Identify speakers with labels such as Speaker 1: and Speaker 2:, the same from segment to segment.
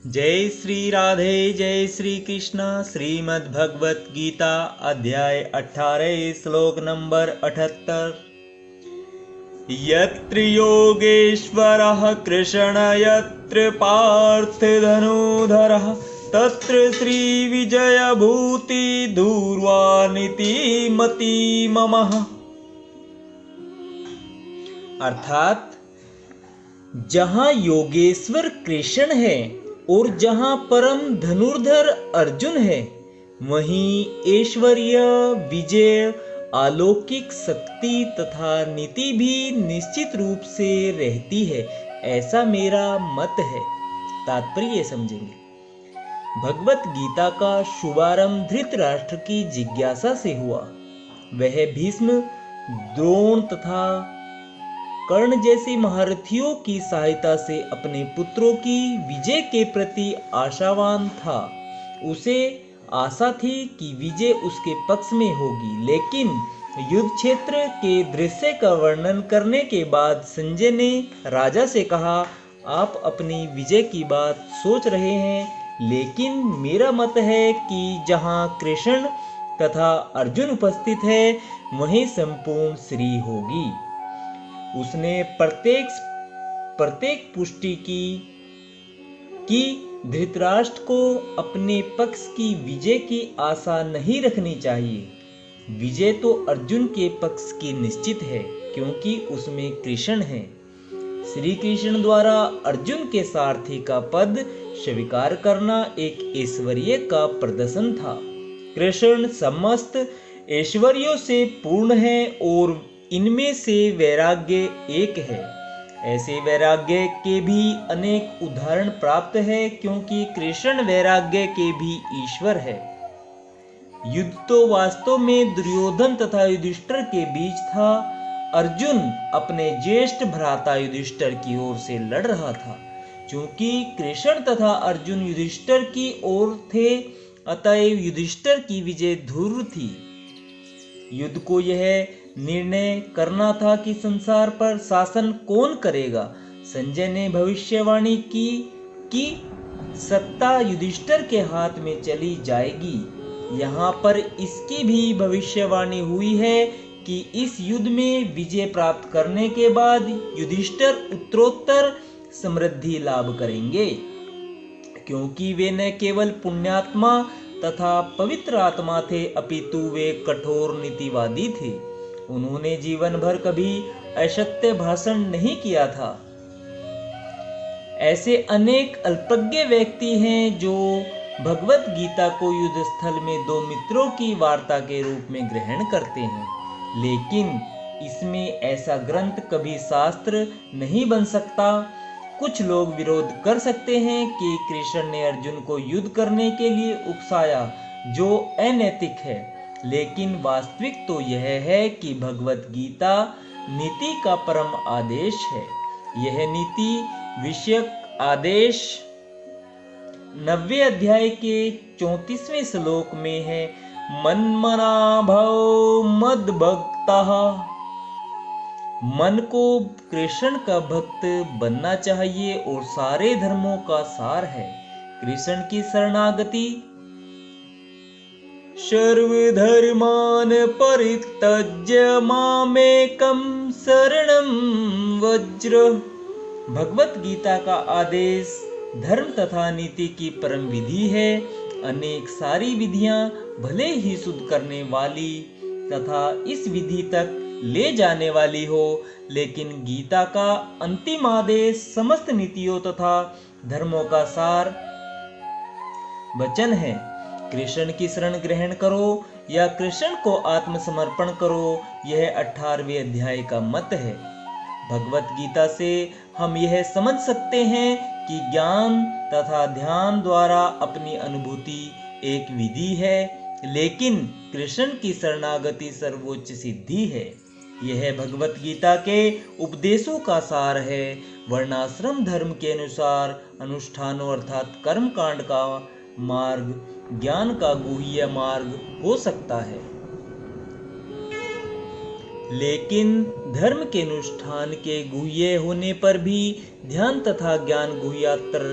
Speaker 1: जय श्री राधे जय श्री कृष्ण। श्रीमद् भगवत गीता अध्याय 18 श्लोक नंबर 78। यत्र योगेश्वरः कृष्ण यत्र पार्थ धनुधरः तत्र श्री विजय भूति दूरवानिति मति ममः। अर्थात जहाँ योगेश्वर कृष्ण है और जहाँ परम धनुर्धर अर्जुन है, वहीं ऐश्वर्य, विजय, अलौकिक शक्ति तथा नीति भी निश्चित रूप से रहती है, ऐसा मेरा मत है। तात्पर्य समझेंगे। भगवत गीता का शुभारंभ धृतराष्ट्र की जिज्ञासा से हुआ। वह भीष्म, द्रोण तथा कर्ण जैसे महारथियों की सहायता से अपने पुत्रों की विजय के प्रति आशावान था। उसे आशा थी कि विजय उसके पक्ष में होगी, लेकिन युद्ध क्षेत्र के दृश्य का वर्णन करने के बाद संजय ने राजा से कहा, आप अपनी विजय की बात सोच रहे हैं, लेकिन मेरा मत है कि जहां कृष्ण तथा अर्जुन उपस्थित है, वहीं संपूर्ण श्री होगी। उसने प्रत्येक पुष्टि की कि धृतराष्ट्र को अपने पक्ष की विजय की आशा नहीं रखनी चाहिए। विजय तो अर्जुन के पक्ष की निश्चित है, क्योंकि उसमें कृष्ण है। श्री कृष्ण द्वारा अर्जुन के सारथी का पद स्वीकार करना एक ऐश्वर्य का प्रदर्शन था। कृष्ण समस्त ऐश्वर्यों से पूर्ण है और इनमें से वैराग्य एक है। ऐसे वैराग्य के भी अनेक उदाहरण प्राप्त है, क्योंकि कृष्ण वैराग्य के भी ईश्वर है। युद्ध तो वास्तव में दुर्योधन तथा युधिष्ठिर के बीच था। अर्जुन अपने ज्येष्ठ भ्राता युधिष्ठिर की ओर से लड़ रहा था। चूंकि कृष्ण तथा अर्जुन युधिष्ठिर की ओर थे, अतएव युधिष्ठिर की विजय ध्रुव थी। युद्ध को यह निर्णय करना था कि संसार पर शासन कौन करेगा। संजय ने भविष्यवाणी की कि सत्ता युधिष्ठिर के हाथ में चली जाएगी। यहाँ पर इसकी भी भविष्यवाणी हुई है कि इस युद्ध में विजय प्राप्त करने के बाद युधिष्ठिर उत्तरोत्तर समृद्धि लाभ करेंगे, क्योंकि वे न केवल पुण्यात्मा तथा पवित्र आत्मा थे, अपितु वे कठोर नीतिवादी थे। उन्होंने जीवन भर कभी असत्य भाषण नहीं किया था। ऐसे अनेक अल्पज्ञ व्यक्ति हैं जो भगवत गीता को युद्ध स्थल में दो मित्रों की वार्ता के रूप में ग्रहण करते हैं, लेकिन इसमें ऐसा ग्रंथ कभी शास्त्र नहीं बन सकता। कुछ लोग विरोध कर सकते हैं कि कृष्ण ने अर्जुन को युद्ध करने के लिए उकसाया, जो अनैतिक है, लेकिन वास्तविक तो यह है कि भगवत गीता नीति का परम आदेश है। यह नीति विषयक आदेश 90 अध्याय के 34वें श्लोक में है। मन्मना भव मद्भक्तः। मन को कृष्ण का भक्त बनना चाहिए और सारे धर्मों का सार है कृष्ण की शरणागति। सर्वधर्मान् परित्यज्य मामेकं शरणं व्रज। भगवत गीता का आदेश धर्म तथा नीति की परम विधि है। अनेक सारी विधियां भले ही शुद्ध करने वाली तथा इस विधि तक ले जाने वाली हो, लेकिन गीता का अंतिम आदेश समस्त नीतियों तथा धर्मों का सार वचन है। कृष्ण की शरण ग्रहण करो या कृष्ण को आत्मसमर्पण करो, यह 18वें अध्याय का मत है। भगवत गीता से हम यह समझ सकते हैं कि ज्ञान तथा ध्यान द्वारा अपनी अनुभूति एक विधि है, लेकिन कृष्ण की शरणागति सर्वोच्च सिद्धि है। यह भगवत गीता के उपदेशों का सार है। वर्णाश्रम धर्म के अनुसार अनुष्ठानों अर्थात कर्म कांड का मार्ग ज्ञान का गुह्य मार्ग हो सकता है, लेकिन धर्म के अनुष्ठान के गुह्य होने पर भी ध्यान तथा ज्ञान गुह्यतर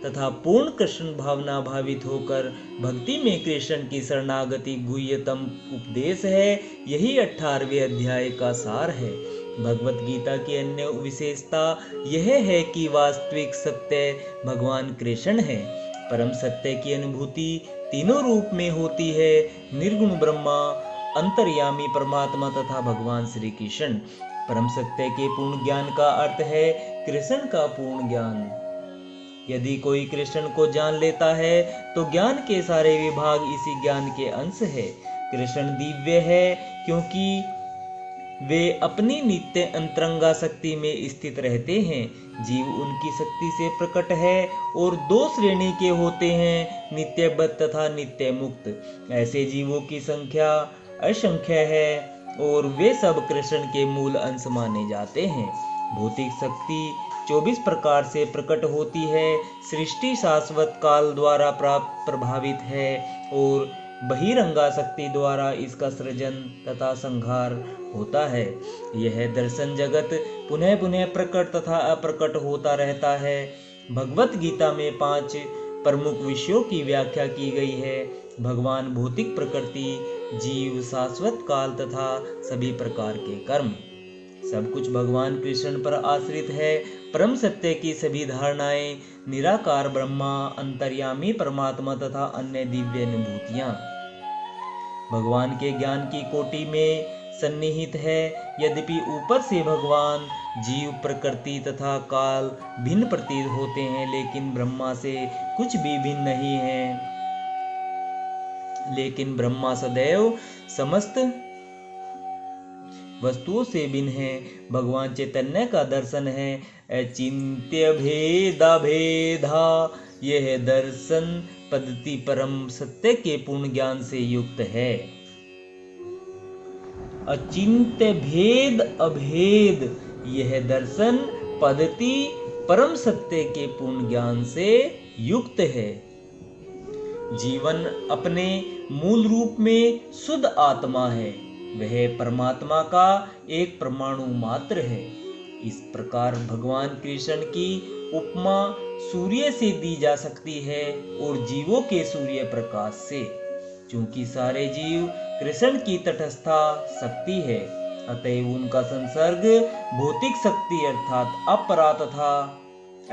Speaker 1: तथा पूर्ण कृष्ण भावना भावित होकर भक्ति में कृष्ण की शरणागति गुह्यतम उपदेश है। यही 18वें अध्याय का सार है। भगवत गीता की अन्य विशेषता यह है कि वास्तविक सत्य भगवान कृष्ण है। परम सत्य की अनुभूति तीनों रूप में होती है, निर्गुण ब्रह्मा, अंतर्यामी परमात्मा तथा भगवान श्री कृष्ण। परम सत्य के पूर्ण ज्ञान का अर्थ है कृष्ण का पूर्ण ज्ञान। यदि कोई कृष्ण को जान लेता है तो ज्ञान के सारे विभाग इसी ज्ञान के अंश है। कृष्ण दिव्य है क्योंकि वे अपनी नित्य अंतरंगा शक्ति में स्थित रहते हैं। जीव उनकी शक्ति से प्रकट है और दो श्रेणी के होते हैं, नित्य बद्ध तथा नित्य मुक्त। ऐसे जीवों की संख्या असंख्य है और वे सब कृष्ण के मूल अंश माने जाते हैं। भौतिक शक्ति 24 प्रकार से प्रकट होती है। सृष्टि शाश्वत काल द्वारा प्रभावित है और बहिरंगा शक्ति द्वारा इसका सृजन तथा संहार होता है। यह दर्शन जगत पुनः पुनः प्रकट तथा अप्रकट होता रहता है। भगवत गीता में 5 प्रमुख विषयों की व्याख्या की गई है। भगवान, भौतिक प्रकृति, जीव, शाश्वत काल तथा सभी प्रकार के कर्म। सब कुछ भगवान कृष्ण पर आश्रित है। परम सत्य की सभी धारणाएं, निराकार ब्रह्मा, अंतर्यामी परमात्मा तथा अन्य दिव्य अनुभूतियां भगवान के ज्ञान की कोटि में सन्निहित है। यद्यपि ऊपर से भगवान, जीव, प्रकृति तथा काल भिन्न प्रतीत होते हैं, लेकिन ब्रह्मा से कुछ भी भिन्न नहीं है। लेकिन ब्रह्मा सदैव समस्त वस्तुओं से भिन्न है। भगवान चैतन्य का दर्शन है अचिंत्य भेदा भेदा। यह दर्शन पद्धति परम सत्य के पूर्ण ज्ञान से युक्त है। अचिंत्य भेद अभेद, यह दर्शन पद्धति परम सत्य के पूर्ण ज्ञान से युक्त है। जीवन अपने मूल रूप में शुद्ध आत्मा है। वह परमात्मा का एक परमाणु मात्र है। इस प्रकार भगवान कृष्ण की उपमा सूर्य से दी जा सकती है और जीवों के सूर्य प्रकाश से। चूंकि सारे जीव कृष्ण की तटस्था शक्ति है, अतएव उनका संसर्ग भौतिक शक्ति अर्थात अपरा तथा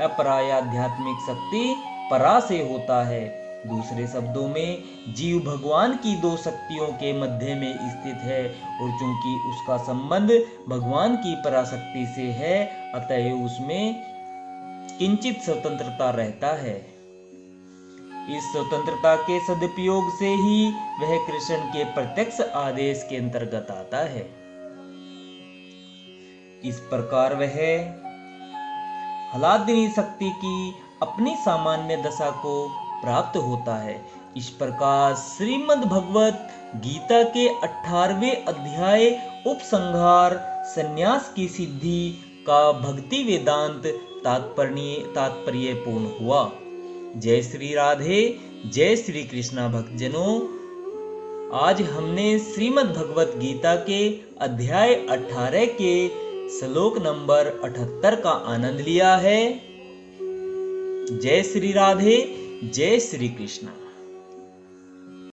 Speaker 1: अपरायाध्यात्मिक शक्ति परा से होता है। दूसरे शब्दों में, जीव भगवान की दो शक्तियों के मध्य में स्थित है और चूंकि उसका संबंध भगवान की पराशक्ति से है, अतएव उसमें किंचित स्वतंत्रता रहता है। इस स्वतंत्रता के सदुपयोग से ही वह कृष्ण के प्रत्यक्ष आदेश के अंतर्गत आता है। इस प्रकार वह हलादिनी शक्ति की अपनी सामान्य दशा को प्राप्त होता है। इस प्रकार श्रीमद् भगवत गीता के 18वें अध्याय उपसंहार संन्यास की सिद्धि का भक्ति वेदांत तात्पर्य पूर्ण हुआ। जय श्री राधे, जय श्री कृष्णा भक्तजनों। आज हमने श्रीमद् भगवत गीता के अध्याय 18 के श्लोक नंबर 78 का आनंद लिया है। जय श्री राधे, जय श्री कृष्ण।